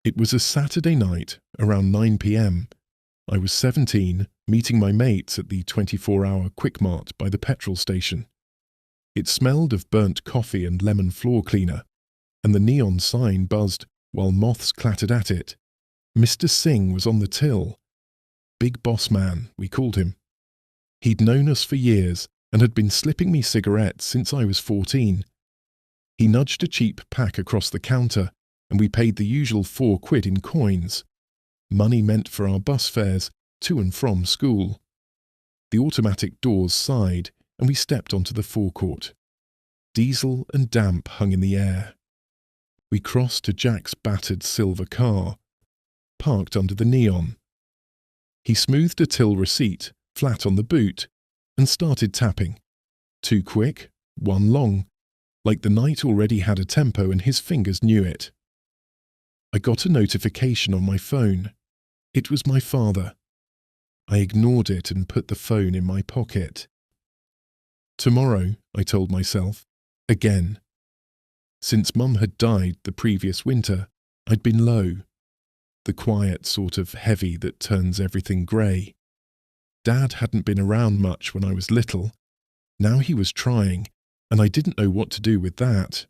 It was a Saturday night, around 9 p.m. I was 17, meeting my mates at the 24-hour Quick Mart by the petrol station. It smelled of burnt coffee and lemon floor cleaner, and the neon sign buzzed while moths clattered at it. Mr. Singh was on the till. Big boss man, we called him. He'd known us for years and had been slipping me cigarettes since I was 14. He nudged a cheap pack across the counter, and we paid the usual £4 in coins, money meant for our bus fares to and from school. The automatic doors sighed, and we stepped onto the forecourt. Diesel and damp hung in the air. We crossed to Jack's battered silver car, parked under the neon. He smoothed a till receipt, flat on the boot, and started tapping. 2 quick, 1 long, like the night already had a tempo and his fingers knew it. I got a notification on my phone. It was my father. I ignored it and put the phone in my pocket. Tomorrow, I told myself, again. Since Mum had died the previous winter, I'd been low. The quiet sort of heavy that turns everything grey. Dad hadn't been around much when I was little. Now he was trying, and I didn't know what to do with that.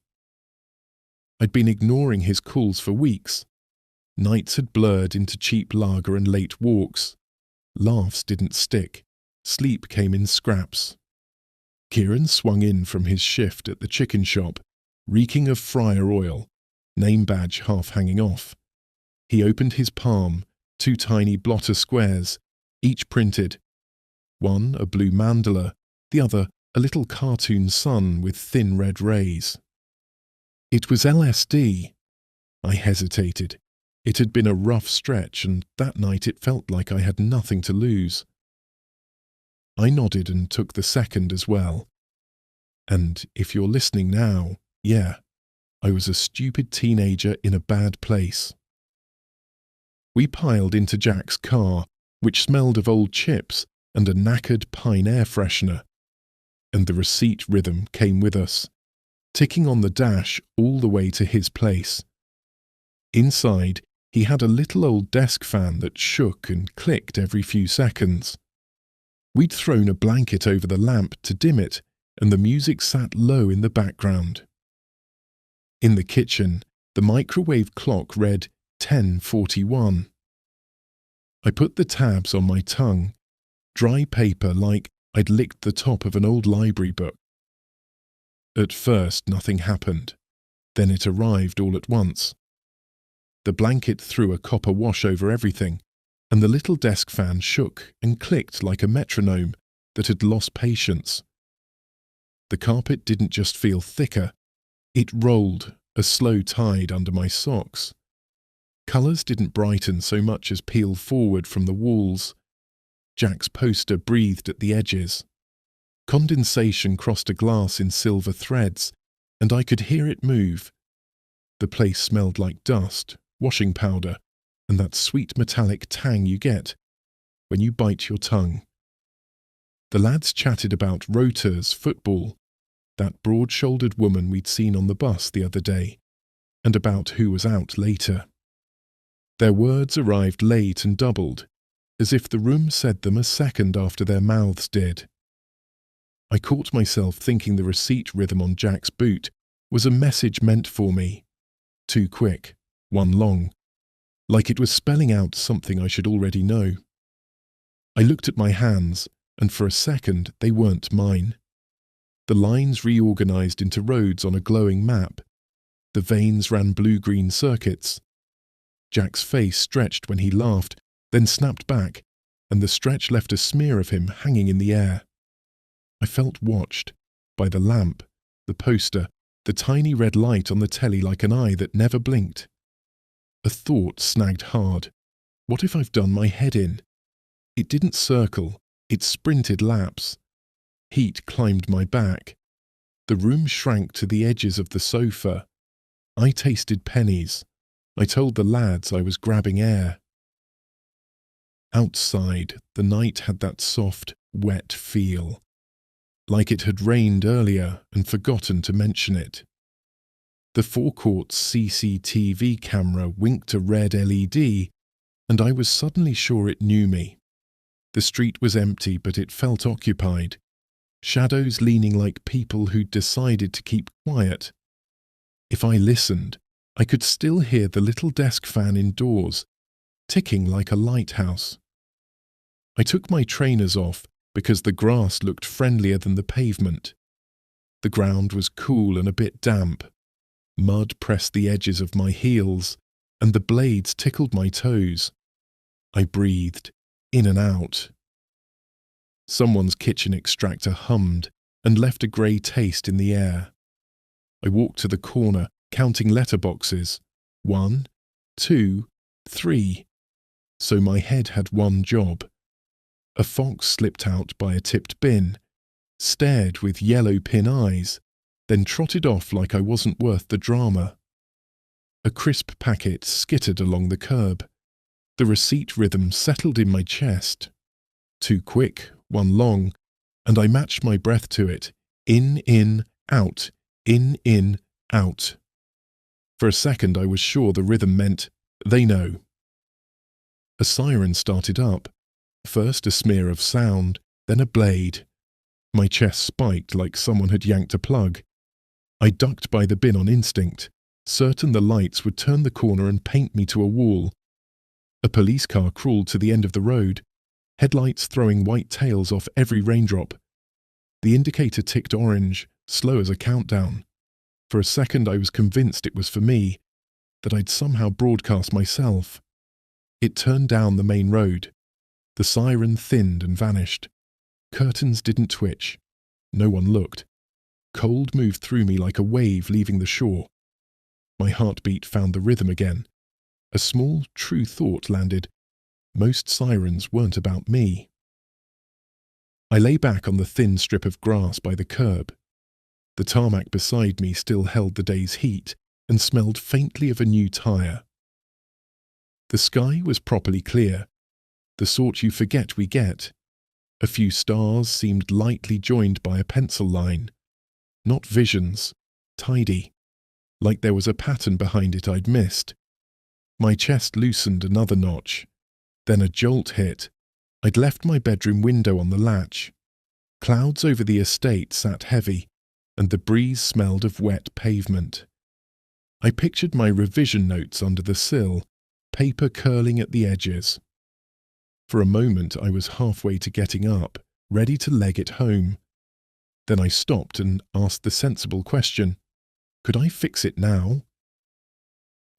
I'd been ignoring his calls for weeks. Nights had blurred into cheap lager and late walks. Laughs didn't stick. Sleep came in scraps. Kieran swung in from his shift at the chicken shop, reeking of fryer oil, name badge half hanging off. He opened his palm, 2 tiny blotter squares, each printed. One a blue mandala, the other a little cartoon sun with thin red rays. It was LSD. I hesitated. It had been a rough stretch, and that night it felt like I had nothing to lose. I nodded and took the second as well. And if you're listening now, yeah, I was a stupid teenager in a bad place. We piled into Jack's car, which smelled of old chips and a knackered pine air freshener. And the receipt rhythm came with us, ticking on the dash all the way to his place. Inside, he had a little old desk fan that shook and clicked every few seconds. We'd thrown a blanket over the lamp to dim it, and the music sat low in the background. In the kitchen, the microwave clock read 10:41. I put the tabs on my tongue, dry paper like I'd licked the top of an old library book. At first, nothing happened. Then it arrived all at once. The blanket threw a copper wash over everything, and the little desk fan shook and clicked like a metronome that had lost patience. The carpet didn't just feel thicker, it rolled, a slow tide under my socks. Colours didn't brighten so much as peel forward from the walls. Jack's poster breathed at the edges. Condensation crossed a glass in silver threads, and I could hear it move. The place smelled like dust, washing powder, and that sweet metallic tang you get when you bite your tongue. The lads chatted about rotors, football, that broad-shouldered woman we'd seen on the bus the other day, and about who was out later. Their words arrived late and doubled, as if the room said them a second after their mouths did. I caught myself thinking the receipt rhythm on Jack's boot was a message meant for me. 2 quick, 1 long, like it was spelling out something I should already know. I looked at my hands, and for a second they weren't mine. The lines reorganized into roads on a glowing map. The veins ran blue-green circuits. Jack's face stretched when he laughed, then snapped back, and the stretch left a smear of him hanging in the air. I felt watched, by the lamp, the poster, the tiny red light on the telly like an eye that never blinked. A thought snagged hard. What if I've done my head in? It didn't circle, it sprinted laps. Heat climbed my back. The room shrank to the edges of the sofa. I tasted pennies. I told the lads I was grabbing air. Outside, the night had that soft, wet feel, like it had rained earlier and forgotten to mention it. The forecourt's CCTV camera winked a red LED, and I was suddenly sure it knew me. The street was empty, but it felt occupied. Shadows leaning like people who'd decided to keep quiet. If I listened, I could still hear the little desk fan indoors, ticking like a lighthouse. I took my trainers off because the grass looked friendlier than the pavement. The ground was cool and a bit damp. Mud pressed the edges of my heels, and the blades tickled my toes. I breathed, in and out. Someone's kitchen extractor hummed and left a grey taste in the air. I walked to the corner, counting letterboxes. 1, 2, 3. So my head had one job. A fox slipped out by a tipped bin, stared with yellow pin eyes, then trotted off like I wasn't worth the drama. A crisp packet skittered along the curb. The receipt rhythm settled in my chest. 2 quick, 1 long, and I matched my breath to it. In, out, in, out. For a second I was sure the rhythm meant, they know. A siren started up. First a smear of sound, then a blade. My chest spiked like someone had yanked a plug. I ducked by the bin on instinct, certain the lights would turn the corner and paint me to a wall. A police car crawled to the end of the road, headlights throwing white tails off every raindrop. The indicator ticked orange, slow as a countdown. For a second I was convinced it was for me, that I'd somehow broadcast myself. It turned down the main road. The siren thinned and vanished. Curtains didn't twitch. No one looked. Cold moved through me like a wave leaving the shore. My heartbeat found the rhythm again. A small, true thought landed. Most sirens weren't about me. I lay back on the thin strip of grass by the curb. The tarmac beside me still held the day's heat and smelled faintly of a new tire. The sky was properly clear, the sort you forget we get. A few stars seemed lightly joined by a pencil line. Not visions, tidy, like there was a pattern behind it I'd missed. My chest loosened another notch. Then a jolt hit. I'd left my bedroom window on the latch. Clouds over the estate sat heavy, and the breeze smelled of wet pavement. I pictured my revision notes under the sill, paper curling at the edges. For a moment I was halfway to getting up, ready to leg it home. Then I stopped and asked the sensible question. Could I fix it now?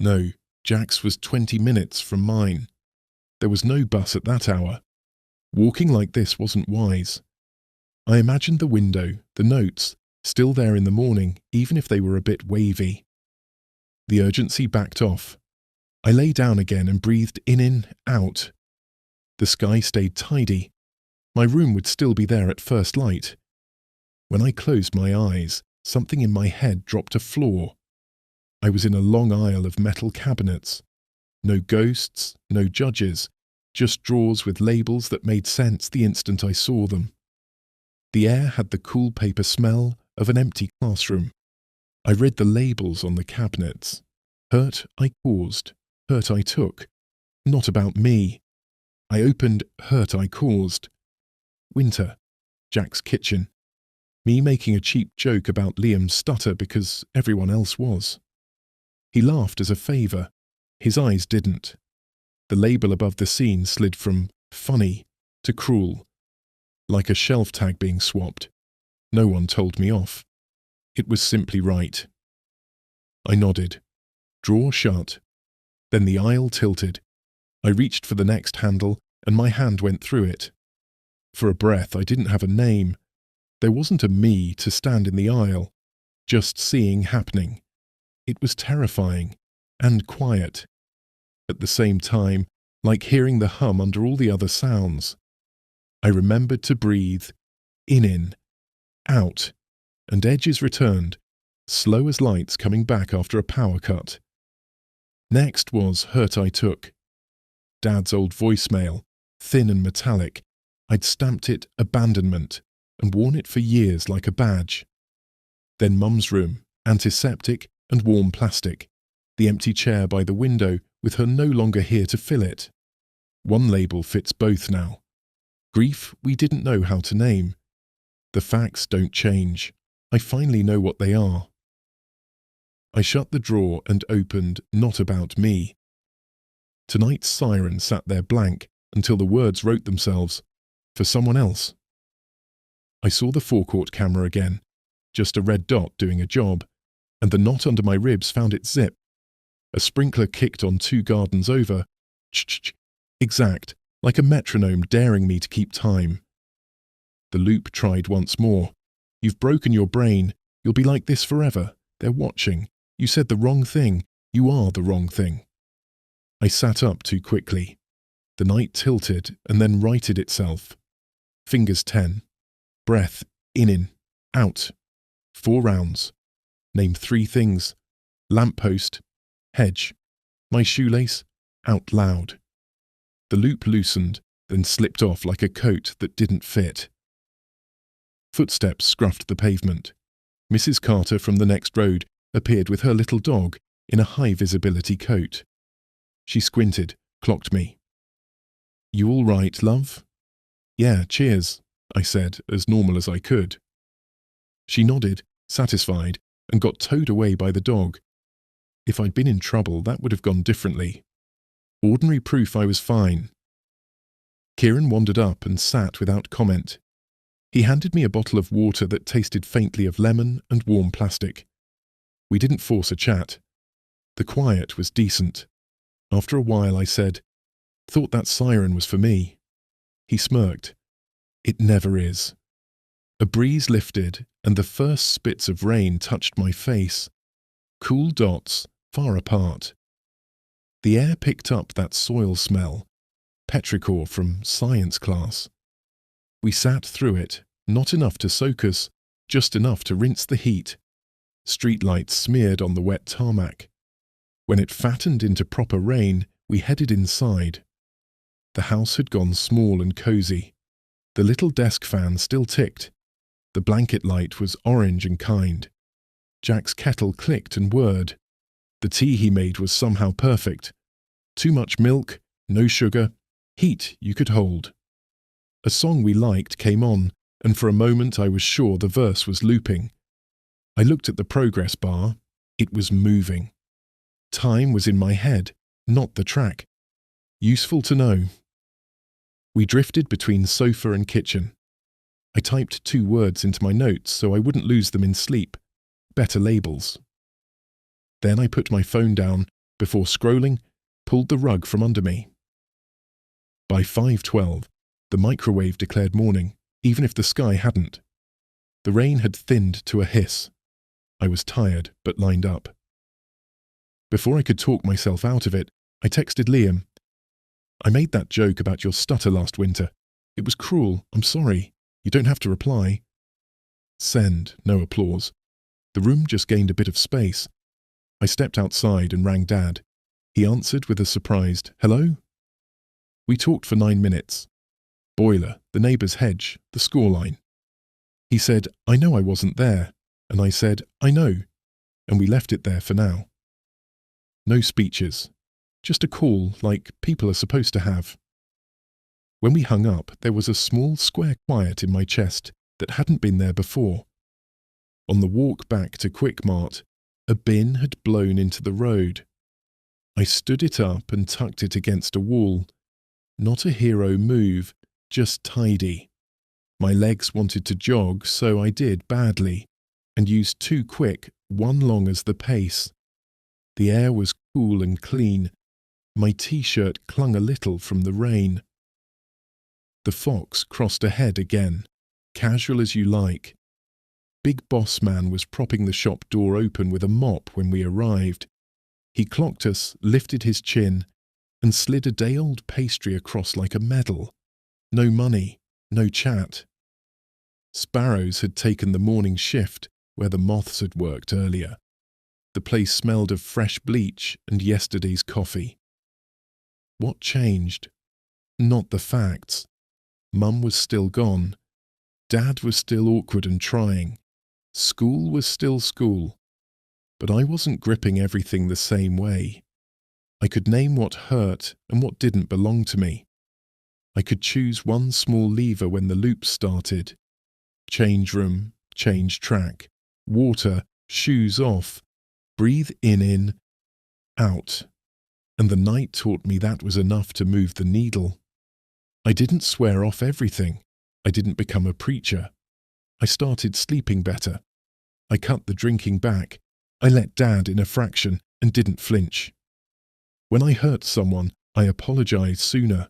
No, Jack's was 20 minutes from mine. There was no bus at that hour. Walking like this wasn't wise. I imagined the window, the notes, still there in the morning, even if they were a bit wavy. The urgency backed off. I lay down again and breathed in, out. The sky stayed tidy. My room would still be there at first light. When I closed my eyes, something in my head dropped to floor. I was in a long aisle of metal cabinets. No ghosts, no judges, just drawers with labels that made sense the instant I saw them. The air had the cool paper smell of an empty classroom. I read the labels on the cabinets. Hurt I caused, hurt I took. Not about me. I opened hurt I caused. Winter, Jack's kitchen. Me making a cheap joke about Liam's stutter because everyone else was. He laughed as a favour. His eyes didn't. The label above the scene slid from funny to cruel, like a shelf tag being swapped. No one told me off. It was simply right. I nodded. Drawer shut. Then the aisle tilted. I reached for the next handle and my hand went through it. For a breath I didn't have a name. There wasn't a me to stand in the aisle, just seeing happening. It was terrifying and quiet. At the same time, like hearing the hum under all the other sounds. I remembered to breathe in, out, and edges returned, slow as lights coming back after a power cut. Next was hurt I took. Dad's old voicemail, thin and metallic. I'd stamped it abandonment and worn it for years like a badge. Then Mum's room, antiseptic, and warm plastic, the empty chair by the window with her no longer here to fill it. One label fits both now. Grief we didn't know how to name. The facts don't change. I finally know what they are. I shut the drawer and opened Not About Me. Tonight's siren sat there blank until the words wrote themselves, for someone else. I saw the forecourt camera again, just a red dot doing a job, and the knot under my ribs found its zip. A sprinkler kicked on 2 gardens over. Ch-ch-ch. Exact, like a metronome daring me to keep time. The loop tried once more. You've broken your brain. You'll be like this forever. They're watching. You said the wrong thing. You are the wrong thing. I sat up too quickly. The night tilted and then righted itself. Fingers 10. Breath in, out. 4 rounds. Name 3 things. Lamppost, hedge. My shoelace, out loud. The loop loosened, then slipped off like a coat that didn't fit. Footsteps scruffed the pavement. Mrs. Carter from the next road appeared with her little dog in a high-visibility coat. She squinted, clocked me. You all right, love? Yeah, cheers, I said, as normal as I could. She nodded, satisfied, and got towed away by the dog. If I'd been in trouble, that would have gone differently. Ordinary proof I was fine. Kieran wandered up and sat without comment. He handed me a bottle of water that tasted faintly of lemon and warm plastic. We didn't force a chat. The quiet was decent. After a while I said, "Thought that siren was for me." He smirked. "It never is." A breeze lifted and the first spits of rain touched my face. Cool dots, far apart. The air picked up that soil smell, petrichor from science class. We sat through it, not enough to soak us, just enough to rinse the heat. Streetlights smeared on the wet tarmac. When it fattened into proper rain, we headed inside. The house had gone small and cozy. The little desk fan still ticked. The blanket light was orange and kind. Jack's kettle clicked and whirred. The tea he made was somehow perfect. Too much milk, no sugar, heat you could hold. A song we liked came on, and for a moment I was sure the verse was looping. I looked at the progress bar. It was moving. Time was in my head, not the track. Useful to know. We drifted between sofa and kitchen. I typed 2 words into my notes so I wouldn't lose them in sleep. Better labels. Then I put my phone down, before scrolling, pulled the rug from under me. By 5:12, the microwave declared morning, even if the sky hadn't. The rain had thinned to a hiss. I was tired, but lined up. Before I could talk myself out of it, I texted Liam. "I made that joke about your stutter last winter. It was cruel, I'm sorry. You don't have to reply." Send, no applause. The room just gained a bit of space. I stepped outside and rang Dad. He answered with a surprised, "Hello?" We talked for 9 minutes. Boiler, the neighbour's hedge, the scoreline. He said, "I know I wasn't there." And I said, "I know." And we left it there for now. No speeches. Just a call like people are supposed to have. When we hung up, there was a small square quiet in my chest that hadn't been there before. On the walk back to Quickmart, a bin had blown into the road. I stood it up and tucked it against a wall. Not a hero move, just tidy. My legs wanted to jog, so I did badly, and used 2 quick, 1 long as the pace. The air was cool and clean. My t-shirt clung a little from the rain. The Fox crossed ahead again, casual as you like. Big Boss Man was propping the shop door open with a mop when we arrived. He clocked us, lifted his chin, and slid a day-old pastry across like a medal. No money, no chat. Sparrows had taken the morning shift where the moths had worked earlier. The place smelled of fresh bleach and yesterday's coffee. What changed? Not the facts. Mum was still gone. Dad was still awkward and trying. School was still school. But I wasn't gripping everything the same way. I could name what hurt and what didn't belong to me. I could choose one small lever when the loop started. Change room, change track, water, shoes off, breathe in, out. And the night taught me that was enough to move the needle. I didn't swear off everything. I didn't become a preacher. I started sleeping better. I cut the drinking back. I let Dad in a fraction and didn't flinch. When I hurt someone, I apologized sooner.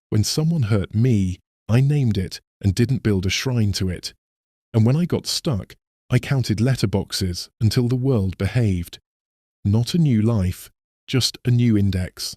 When someone hurt me, I named it and didn't build a shrine to it. And when I got stuck, I counted letterboxes until the world behaved. Not a new life, just a new index.